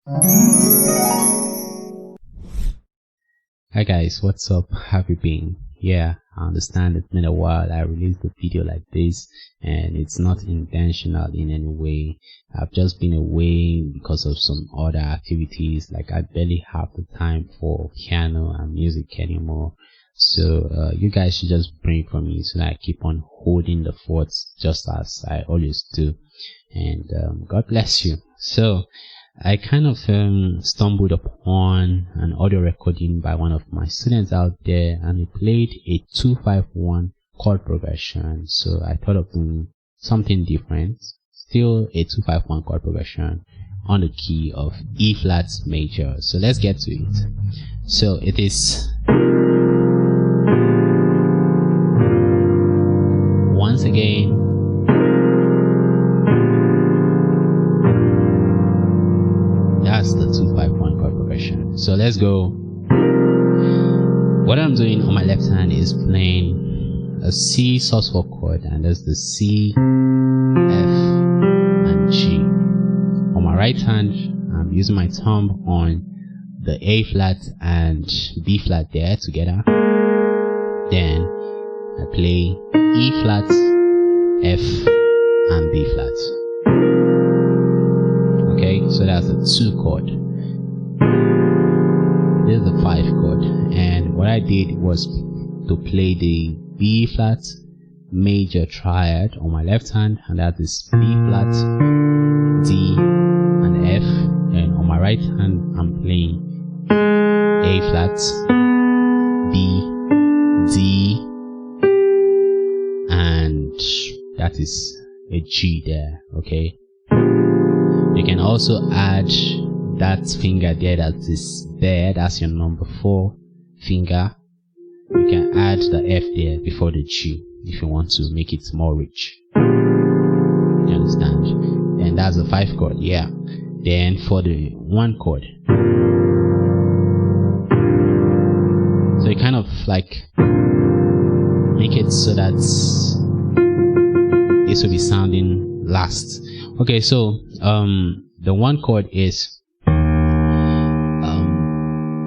Hi guys, what's up? How have you been? Yeah, I understand it's been a while. I released a video like this and it's not intentional in any way. I've just been away because of some other activities. Like I barely have the time for piano and music anymore. So you guys should just pray for me so that I keep on holding the forts just as I always do. And God bless you. So I kind of stumbled upon an audio recording by one of my students out there, and he played a 2-5-1 chord progression. So I thought of doing something different, still a 2-5-1 chord progression on the key of E flat major. So let's get to it. So it is, once again, that's the 2-5-1 chord progression. So let's go. What I'm doing on my left hand is playing a C sus4 chord, and that's the C, F, and G. On my right hand, I'm using my thumb on the A flat and B flat there together. Then I play E flat, F, and B flat. Okay, so that's a 2 chord. This is the 5 chord, and what I did was to play the B flat major triad on my left hand, and that is B flat, D, and F. And on my right hand, I'm playing A flat, B, D, and that is a G there. Okay. You can also add that finger there that is there, that's your number 4 finger. You can add the F there before the G if you want to make it more rich. You understand? And that's a 5 chord, yeah. Then for the 1 chord, so you kind of like make it so that this will be sounding last. Okay, so the 1 chord is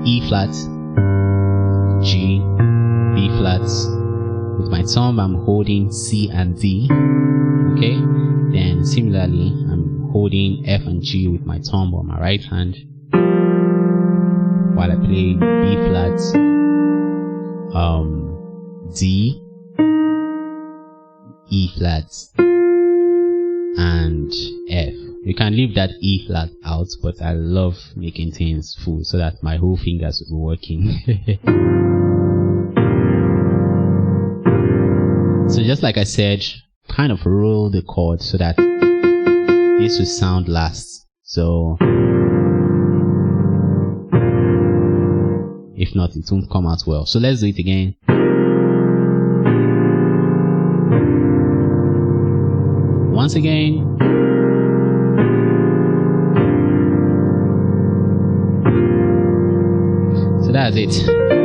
E flat, G, B flat. With my thumb, I'm holding C and D. Okay, then similarly, I'm holding F and G with my thumb on my right hand, while I play B flat, D, E flat, and F. You can leave that E flat out, but I love making things full so that my whole fingers will be working. So just like I said, kind of roll the chord so that this will sound last. So if not, it won't come out well. So let's do it again. Once again. So that's it.